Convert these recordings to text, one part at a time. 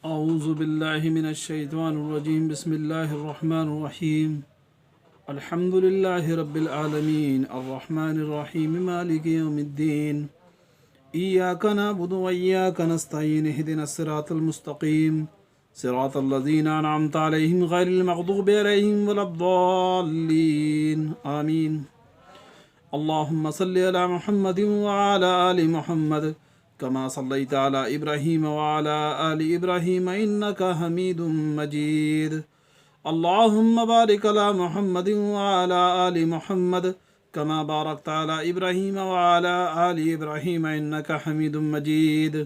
اعوذ باللہ من الشیطان الرجیم بسم اللہ الرحمن الرحیم الحمد للہ رب العالمین الرحمن الرحیم مالک یوم الدین ایاک نعبد و ایاک نستعین اہدنا الصراط المستقیم صراط الذین انعمت علیہم غیر المغضوب علیہم ولا الضالین آمین اللہم صلی علی محمد وعلی آل محمد كما صليت على إبراهيم وعلى آل إبراهيم إنك حميد مجيد اللهم بارك على محمد وعلى آل محمد كما باركت على إبراهيم وعلى آل إبراهيم إنك حميد مجيد۔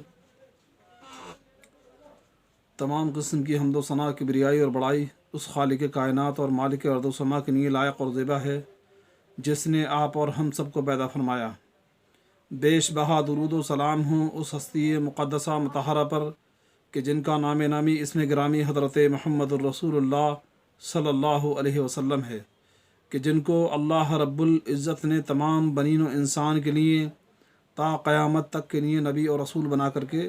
تمام قسم کی حمد و ثنا، کبریائی اور بڑائی اس خالق کائنات اور مالک ارض و سما کے لیے لائق اور زیبا ہے جس نے آپ اور ہم سب کو پیدا فرمایا۔ بیش بہا درود و سلام ہوں اس ہستی مقدسہ مطہرہ پر کہ جن کا نام نامی اسم گرامی حضرت محمد الرسول اللہ صلی اللہ علیہ وسلم ہے، کہ جن کو اللہ رب العزت نے تمام بنین و انسان کے لیے تا قیامت تک کے لیے نبی اور رسول بنا کر کے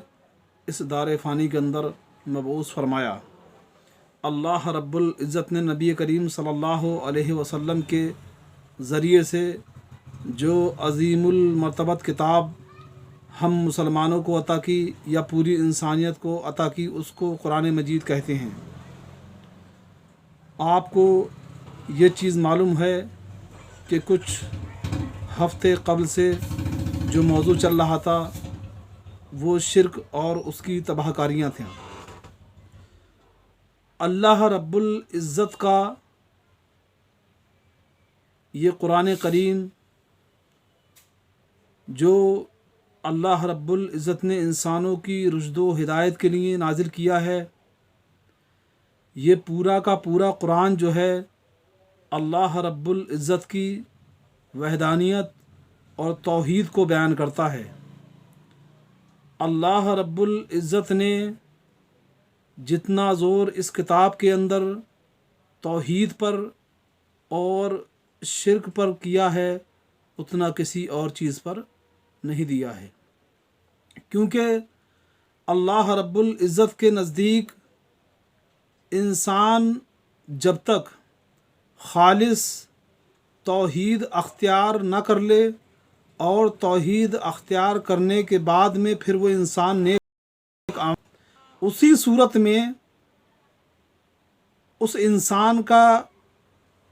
اس دار فانی کے اندر مبعوث فرمایا۔ اللہ رب العزت نے نبی کریم صلی اللہ علیہ وسلم کے ذریعے سے جو عظیم المرتبت کتاب ہم مسلمانوں کو عطا کی یا پوری انسانیت کو عطا کی، اس کو قرآن مجید کہتے ہیں۔ آپ کو یہ چیز معلوم ہے کہ کچھ ہفتے قبل سے جو موضوع چل رہا تھا وہ شرک اور اس کی تباہ کاریاں تھیں۔ اللہ رب العزت کا یہ قرآن کریم جو اللہ رب العزت نے انسانوں کی رشد و ہدایت کے لیے نازل کیا ہے، یہ پورا کا پورا قرآن جو ہے اللہ رب العزت کی وحدانیت اور توحید کو بیان کرتا ہے۔ اللہ رب العزت نے جتنا زور اس کتاب کے اندر توحید پر اور شرک پر کیا ہے اتنا کسی اور چیز پر نہیں دیا ہے، کیونکہ اللہ رب العزت کے نزدیک انسان جب تک خالص توحید اختیار نہ کر لے اور توحید اختیار کرنے کے بعد میں پھر وہ انسان نیک اسی صورت میں اس انسان کا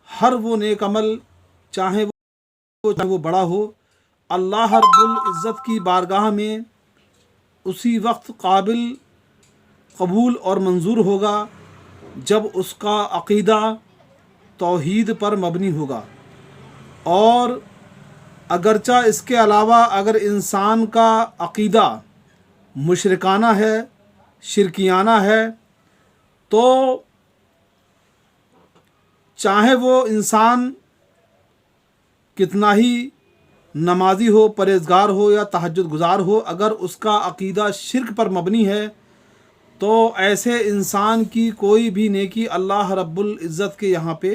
ہر وہ نیک عمل چاہے وہ بڑا ہو، اللہ رب العزت کی بارگاہ میں اسی وقت قابل قبول اور منظور ہوگا جب اس کا عقیدہ توحید پر مبنی ہوگا۔ اور اگرچہ اس کے علاوہ اگر انسان کا عقیدہ مشرکانہ ہے، شرکیانہ ہے، تو چاہے وہ انسان کتنا ہی نمازی ہو، پرہیزگار ہو یا تہجد گزار ہو، اگر اس کا عقیدہ شرک پر مبنی ہے تو ایسے انسان کی کوئی بھی نیکی اللہ رب العزت کے یہاں پہ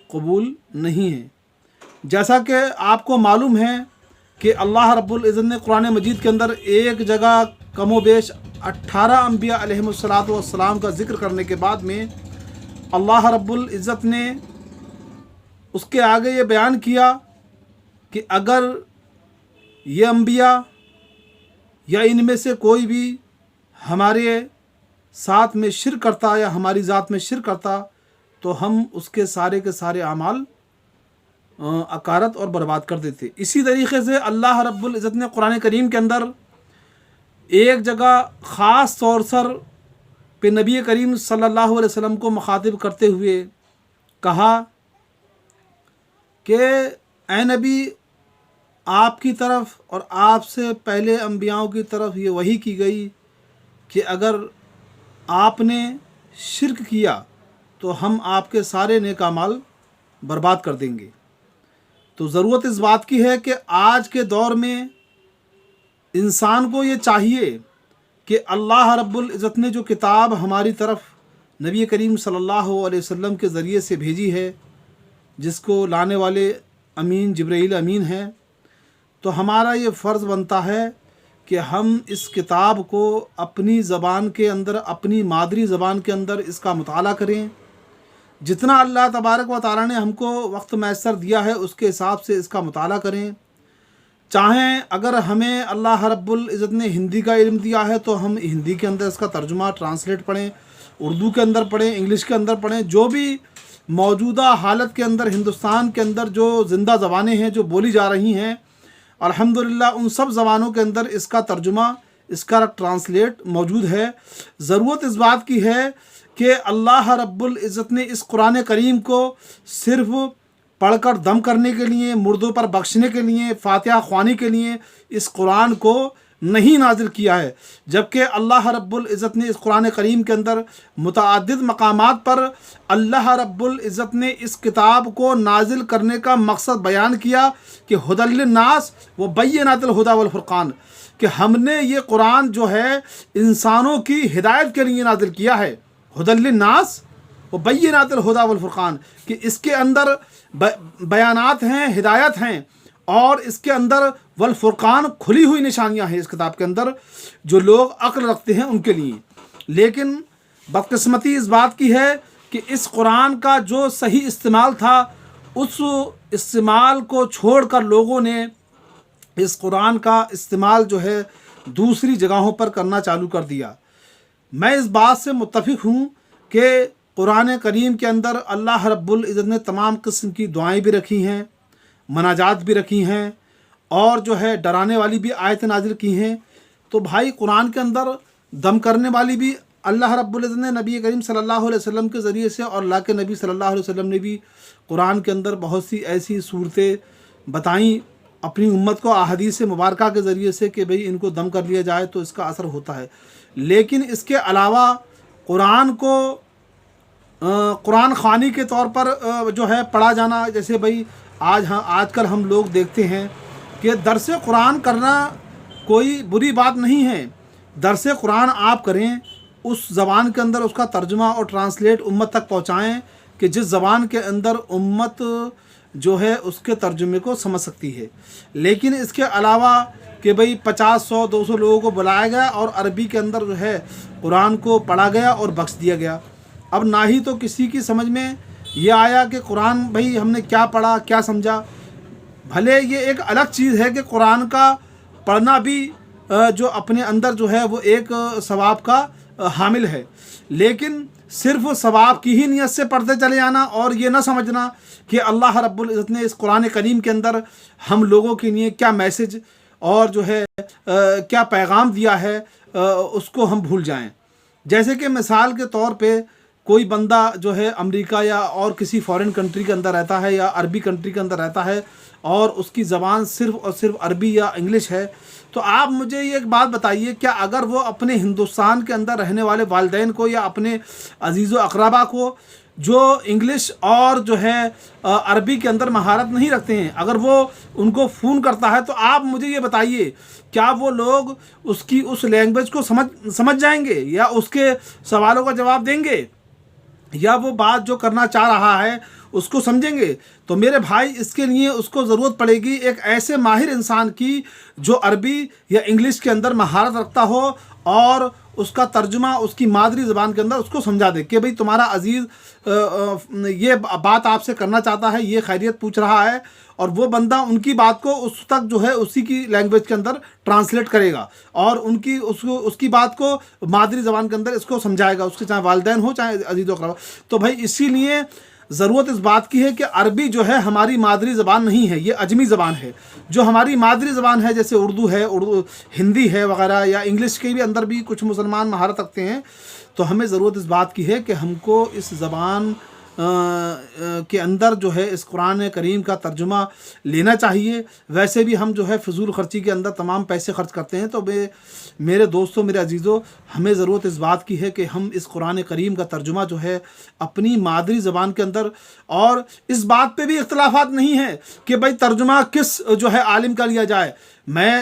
قبول نہیں ہے۔ جیسا کہ آپ کو معلوم ہے کہ اللہ رب العزت نے قرآن مجید کے اندر ایک جگہ کم و بیش 18 انبیاء علیہم السلام کا ذکر کرنے کے بعد میں اللہ رب العزت نے اس کے آگے یہ بیان کیا کہ اگر یہ انبیاء یا ان میں سے کوئی بھی ہمارے ساتھ میں شرک کرتا یا ہماری ذات میں شرک کرتا تو ہم اس کے سارے اعمال اکارت اور برباد کر دیتے۔ اسی طریقے سے اللہ رب العزت نے قرآن کریم کے اندر ایک جگہ خاص طور پہ نبی کریم صلی اللہ علیہ وسلم کو مخاطب کرتے ہوئے کہا کہ اے نبی، آپ کی طرف اور آپ سے پہلے انبیاؤں کی طرف یہ وحی کی گئی کہ اگر آپ نے شرک کیا تو ہم آپ کے سارے نیک اعمال برباد کر دیں گے۔ تو ضرورت اس بات کی ہے کہ آج کے دور میں انسان کو یہ چاہیے کہ اللہ رب العزت نے جو کتاب ہماری طرف نبی کریم صلی اللہ علیہ وسلم کے ذریعے سے بھیجی ہے، جس کو لانے والے امین جبرائیل امین ہیں، تو ہمارا یہ فرض بنتا ہے کہ ہم اس کتاب کو اپنی زبان کے اندر، اپنی مادری زبان کے اندر اس کا مطالعہ کریں. جتنا اللہ تبارک و تعالیٰ نے ہم کو وقت میسر دیا ہے اس کے حساب سے اس کا مطالعہ کریں. چاہیں اگر ہمیں اللہ رب العزت نے ہندی کا علم دیا ہے تو ہم ہندی کے اندر اس کا ترجمہ ٹرانسلیٹ پڑھیں، اردو کے اندر پڑھیں، انگلش کے اندر پڑھیں. جو بھی موجودہ حالت کے اندر ہندوستان کے اندر جو زندہ زبانیں ہیں جو بولی جا رہی ہیں، الحمدللہ ان سب زبانوں کے اندر اس کا ترجمہ، اس کا ٹرانسلیٹ موجود ہے. ضرورت اس بات کی ہے کہ اللہ رب العزت نے اس قرآن کریم کو صرف پڑھ کر دم کرنے کے لیے، مردوں پر بخشنے کے لیے، فاتحہ خوانی کے لیے اس قرآن کو نہیں نازل کیا ہے، جبکہ اللہ رب العزت نے اس قرآن کریم کے اندر متعدد مقامات پر اللہ رب العزت نے اس کتاب کو نازل کرنے کا مقصد بیان کیا کہ ھدی للناس وبینات الھدی والفرقان، کہ ہم نے یہ قرآن جو ہے انسانوں کی ہدایت کے لیے نازل کیا ہے. ھدی للناس وبینات الھدی والفرقان، کہ اس کے اندر بیانات ہیں، ہدایت ہیں، اور اس کے اندر والفرقان کھلی ہوئی نشانیاں ہیں اس کتاب کے اندر جو لوگ عقل رکھتے ہیں ان کے لیے. لیکن بدقسمتی اس بات کی ہے کہ اس قرآن کا جو صحیح استعمال تھا اس استعمال کو چھوڑ کر لوگوں نے اس قرآن کا استعمال جو ہے دوسری جگہوں پر کرنا چالو کر دیا. میں اس بات سے متفق ہوں کہ قرآن کریم کے اندر اللہ رب العزت نے تمام قسم کی دعائیں بھی رکھی ہیں، مناجات بھی رکھی ہیں، اور جو ہے ڈرانے والی بھی آیتیں نازل کی ہیں. تو بھائی قرآن کے اندر دم کرنے والی بھی اللہ رب العزت نے نبی کریم صلی اللہ علیہ وسلم کے ذریعے سے، اور اللہ کے نبی صلی اللہ علیہ وسلم نے بھی قرآن کے اندر بہت سی ایسی صورتیں بتائیں اپنی امت کو احادیث مبارکہ کے ذریعے سے کہ بھئی ان کو دم کر لیا جائے تو اس کا اثر ہوتا ہے. لیکن اس کے علاوہ قرآن کو قرآن خوانی کے طور پر جو ہے پڑھا جانا، جیسے بھئی آج کل ہم لوگ دیکھتے ہیں کہ درس قرآن کرنا کوئی بری بات نہیں ہے. درس قرآن آپ کریں، اس زبان کے اندر اس کا ترجمہ اور ٹرانسلیٹ امت تک پہنچائیں کہ جس زبان کے اندر امت جو ہے اس کے ترجمے کو سمجھ سکتی ہے. لیکن اس کے علاوہ کہ بھئی 50 100 200 لوگوں کو بلایا گیا اور عربی کے اندر جو ہے قرآن کو پڑھا گیا اور بخش دیا گیا. اب نہ ہی تو کسی کی سمجھ میں یہ آیا کہ قرآن بھئی ہم نے کیا پڑھا، کیا سمجھا. بھلے یہ ایک الگ چیز ہے کہ قرآن کا پڑھنا بھی جو اپنے اندر جو ہے وہ ایک ثواب کا حامل ہے، لیکن صرف ثواب کی ہی نیت سے پڑھتے چلے جانا اور یہ نہ سمجھنا کہ اللہ رب العزت نے اس قرآن کریم کے اندر ہم لوگوں کے لیے کیا میسج اور جو ہے کیا پیغام دیا ہے، اس کو ہم بھول جائیں. جیسے کہ مثال کے طور پہ کوئی بندہ جو ہے امریکہ یا اور کسی فارن کنٹری کے اندر رہتا ہے یا عربی کنٹری کے اندر رہتا ہے اور اس کی زبان صرف اور صرف عربی یا انگلش ہے، تو آپ مجھے یہ ایک بات بتائیے، کیا اگر وہ اپنے ہندوستان کے اندر رہنے والے والدین کو یا اپنے عزیز و اقربا کو جو انگلش اور جو ہے عربی کے اندر مہارت نہیں رکھتے ہیں، اگر وہ ان کو فون کرتا ہے تو آپ مجھے یہ بتائیے کیا وہ لوگ اس لینگویج کو سمجھ جائیں گے یا اس کے سوالوں کا جواب دیں گے یا وہ بات جو کرنا چاہ رہا ہے اس کو سمجھیں گے؟ تو میرے بھائی اس کے لیے اس کو ضرورت پڑے گی ایک ایسے ماہر انسان کی جو عربی یا انگلش کے اندر مہارت رکھتا ہو اور اس کا ترجمہ اس کی مادری زبان کے اندر اس کو سمجھا دے کہ بھئی تمہارا عزیز یہ بات آپ سے کرنا چاہتا ہے، یہ خیریت پوچھ رہا ہے، اور وہ بندہ ان کی بات کو اس تک جو ہے اسی کی لینگویج کے اندر ٹرانسلیٹ کرے گا اور اس کی بات کو مادری زبان کے اندر اس کو سمجھائے گا، اس کے چاہے والدین ہو چاہے عزیز و اقربا. تو بھائی اسی لیے ضرورت اس بات کی ہے کہ عربی جو ہے ہماری مادری زبان نہیں ہے، یہ اجمی زبان ہے. جو ہماری مادری زبان ہے جیسے اردو ہے، ہندی ہے وغیرہ، یا انگلش کے بھی اندر بھی کچھ مسلمان مہارت رکھتے ہیں، تو ہمیں ضرورت اس بات کی ہے کہ ہم کو اس زبان کے اندر جو ہے اس قرآن کریم کا ترجمہ لینا چاہیے. ویسے بھی ہم جو ہے فضول خرچی کے اندر تمام پیسے خرچ کرتے ہیں. تو میرے دوستوں، میرے عزیزوں، ہمیں ضرورت اس بات کی ہے کہ ہم اس قرآن کریم کا ترجمہ جو ہے اپنی مادری زبان کے اندر، اور اس بات پہ بھی اختلافات نہیں ہیں کہ بھائی ترجمہ کس جو ہے عالم کا لیا جائے. میں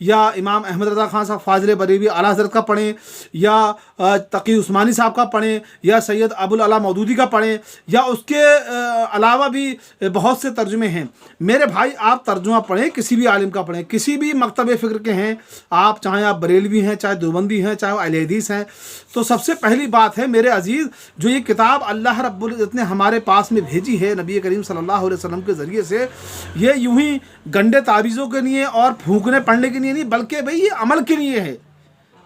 یا امام احمد رضا خان صاحب فاضل بریلوی اعلیٰ حضرت کا پڑھیں، یا تقی عثمانی صاحب کا پڑھیں، یا سید ابوالعلا مودودی کا پڑھیں، یا اس کے علاوہ بھی بہت سے ترجمے ہیں۔ میرے بھائی آپ ترجمہ پڑھیں، کسی بھی عالم کا پڑھیں، کسی بھی مکتب فکر کے ہیں آپ، چاہے آپ بریلوی ہیں، چاہے دیوبندی ہیں، چاہے اہل حدیث ہیں۔ تو سب سے پہلی بات ہے میرے عزیز، جو یہ کتاب اللہ رب العزت نے ہمارے پاس میں بھیجی ہے نبی کریم صلی اللہ علیہ وسلم کے ذریعے سے، یہ یوں ہی گنڈے تعویذوں کے لیے اور پھونکنے پڑھنے کے لیے نہیں، بلکہ بھئی یہ عمل کے لیے ہے۔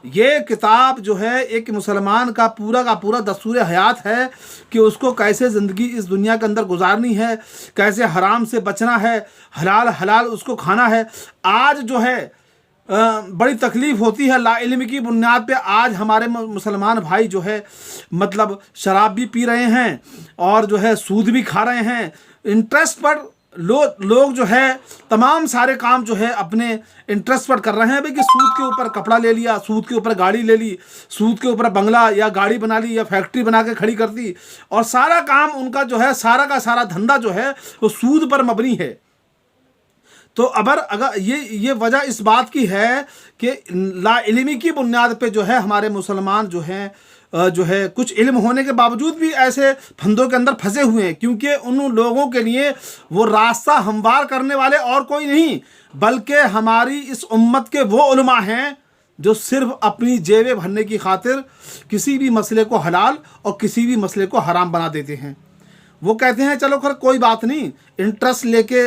یہ کتاب جو ہے ایک مسلمان کا پورا دستور حیات ہے کہ اس کو کیسے زندگی اس دنیا کے اندر گزارنی ہے، کیسے حرام سے بچنا ہے، حلال اس کو کھانا ہے۔ آج جو ہے بڑی تکلیف ہوتی ہے، لا علم کی بنیاد پہ آج ہمارے مسلمان بھائی جو ہے مطلب شراب بھی پی رہے ہیں اور جو ہے سود بھی کھا رہے ہیں، انٹرسٹ پر لوگ جو ہے تمام سارے کام جو ہے اپنے انٹرسٹ پر کر رہے ہیں بھئی کہ سود کے اوپر کپڑا لے لیا، سود کے اوپر گاڑی لے لی، سود کے اوپر بنگلہ یا گاڑی بنا لی یا فیکٹری بنا کے کھڑی کر دی، اور سارا کام ان کا جو ہے سارا کا سارا دھندا جو ہے وہ سود پر مبنی ہے۔ تو اگر یہ وجہ اس بات کی ہے کہ لا علمی کی بنیاد پہ جو ہے ہمارے مسلمان جو ہے کچھ علم ہونے کے باوجود بھی ایسے پھندوں کے اندر پھنسے ہوئے ہیں، کیونکہ ان لوگوں کے لیے وہ راستہ ہموار کرنے والے اور کوئی نہیں بلکہ ہماری اس امت کے وہ علماء ہیں جو صرف اپنی جیبیں بھرنے کی خاطر کسی بھی مسئلے کو حلال اور کسی بھی مسئلے کو حرام بنا دیتے ہیں۔ وہ کہتے ہیں چلو خیر کوئی بات نہیں، انٹرسٹ لے کے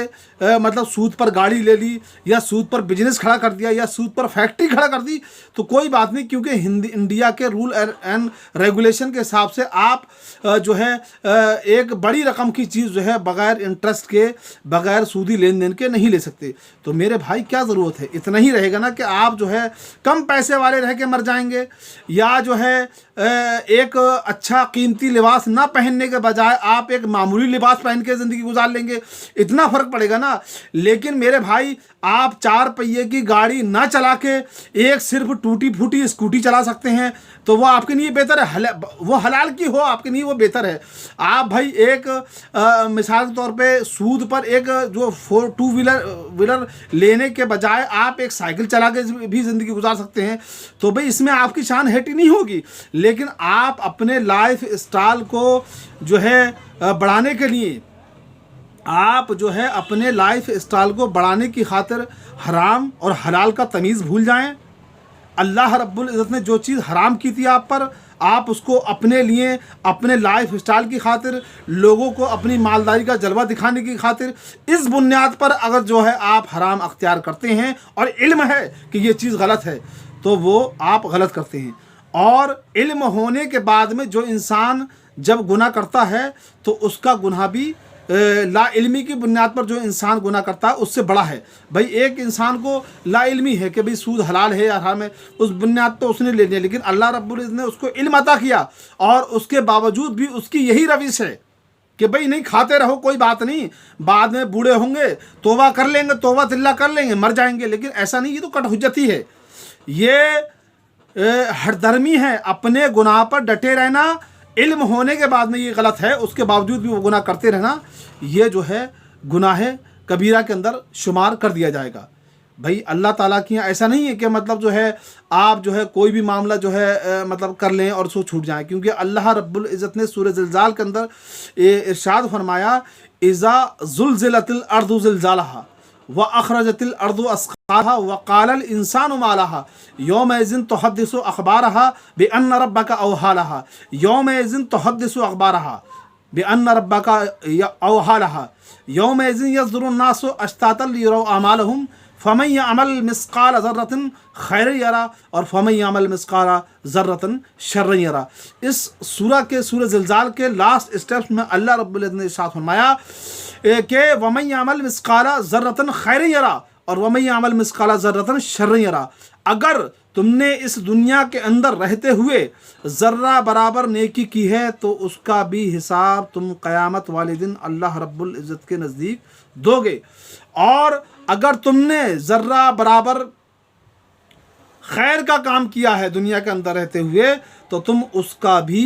مطلب سود پر گاڑی لے لی، یا سود پر بزنس کھڑا کر دیا، یا سود پر فیکٹری کھڑا کر دی تو کوئی بات نہیں، کیونکہ انڈیا کے رول اینڈ ریگولیشن کے حساب سے آپ جو ہے ایک بڑی رقم کی چیز جو ہے بغیر انٹرسٹ کے، بغیر سودی لین دین کے نہیں لے سکتے۔ تو میرے بھائی کیا ضرورت ہے، اتنا ہی رہے گا نا کہ آپ جو ہے کم پیسے والے رہ کے مر جائیں گے، یا جو ہے ایک اچھا قیمتی لباس نہ پہننے کے بجائے آپ ایک معمولی لباس پہن کے زندگی گزار لیں گے، اتنا فرق پڑے گا نا۔ لیکن میرے بھائی آپ 4 پہیے کی گاڑی نہ چلا کے ایک صرف ٹوٹی پھوٹی اسکوٹی چلا سکتے ہیں تو وہ آپ کے لیے بہتر ہے، وہ حلال کی ہو آپ کے لیے وہ بہتر ہے۔ آپ بھائی ایک مثال کے طور پہ سود پر ایک جو 2 ویلر لینے کے بجائے آپ ایک سائیکل چلا کے بھی زندگی گزار سکتے ہیں، تو بھئی اس میں آپ کی شان ہیٹی نہیں ہوگی۔ لیکن آپ اپنے لائف اسٹائل کو جو ہے بڑھانے کے لیے، آپ جو ہے اپنے لائف اسٹائل کو بڑھانے کی خاطر حرام اور حلال کا تمیز بھول جائیں۔ اللہ رب العزت نے جو چیز حرام کی تھی آپ پر، آپ اس کو اپنے لیے اپنے لائف اسٹائل کی خاطر، لوگوں کو اپنی مالداری کا جلوہ دکھانے کی خاطر، اس بنیاد پر اگر جو ہے آپ حرام اختیار کرتے ہیں اور علم ہے کہ یہ چیز غلط ہے تو وہ آپ غلط کرتے ہیں۔ اور علم ہونے کے بعد میں جو انسان جب گناہ کرتا ہے تو اس کا گناہ بھی لا علمی کی بنیاد پر جو انسان گناہ کرتا ہے اس سے بڑا ہے۔ بھائی ایک انسان کو لا علمی ہے کہ بھئی سود حلال ہے یا حرام ہے، اس بنیاد پہ اس نے لے لیا، لیکن اللہ رب العزت نے اس کو علم عطا کیا اور اس کے باوجود بھی اس کی یہی روش ہے کہ بھئی نہیں کھاتے رہو کوئی بات نہیں، بعد میں بوڑھے ہوں گے توبہ کر لیں گے، توبہ تلہ کر لیں گے، مر جائیں گے۔ لیکن ایسا نہیں، یہ تو کٹ حجتی ہے، یہ ہر درمی ہے، اپنے گناہ پر ڈٹے رہنا، علم ہونے کے بعد میں یہ غلط ہے اس کے باوجود بھی وہ گناہ کرتے رہنا، یہ جو ہے گناہ کبیرہ کے اندر شمار کر دیا جائے گا۔ بھائی اللہ تعالیٰ کی ایسا نہیں ہے کہ مطلب جو ہے آپ جو ہے کوئی بھی معاملہ جو ہے مطلب کر لیں اور سو چھوٹ جائیں، کیونکہ اللہ رب العزت نے سورہ زلزال کے اندر ارشاد فرمایا اذا زلزلت الارض زلزالها وَأَخْرَجَتِ الْأَرْضُ أَثْقَالَهَا وَقَالَ الْإِنسَانُ مَا لَهَا يَوْمَئِذٍ تُحَدِّثُ أَخْبَارَهَا بِأَنَّ رَبَّكَ أَوْحَىٰ لَهَا يَوْمَئِذٍ تُحَدِّثُ أَخْبَارَهَا بِأَنَّ رَبَّكَ أَوْحَىٰ لَهَا يَوْمَئِذٍ يَصْدُرُ النَّاسُ أَشْتَاتًا لِيُرَوْا أَعْمَالَهُمْ فَمَن يَعْمَلْ مِثْقَالَ ذَرَّةٍ خَيْرًا يَرَهُ اور فَمَن يَعْمَلْ مِثْقَالَ ذَرَّةٍ شَرًّا يَرَهُ۔ اس سورہ زلزال کے لاسٹ اسٹیپس میں اللہ رب العزت نے ارشاد فرمایا کہ وَمَن يَعْمَلْ مِثْقَالَ ذَرَّةٍ خَيْرًا يَرَهُ اور وَمَن يَعْمَلْ مِثْقَالَ ذَرَّةٍ شَرًّا يَرَهُ۔ اگر تم نے اس دنیا کے اندر رہتے ہوئے ذرہ برابر نیکی کی ہے تو اس کا بھی حساب تم قیامت والے دن اللہ رب العزت کے نزدیک دو گے، اور اگر تم نے ذرہ برابر خیر کا کام کیا ہے دنیا کے اندر رہتے ہوئے تو تم اس کا بھی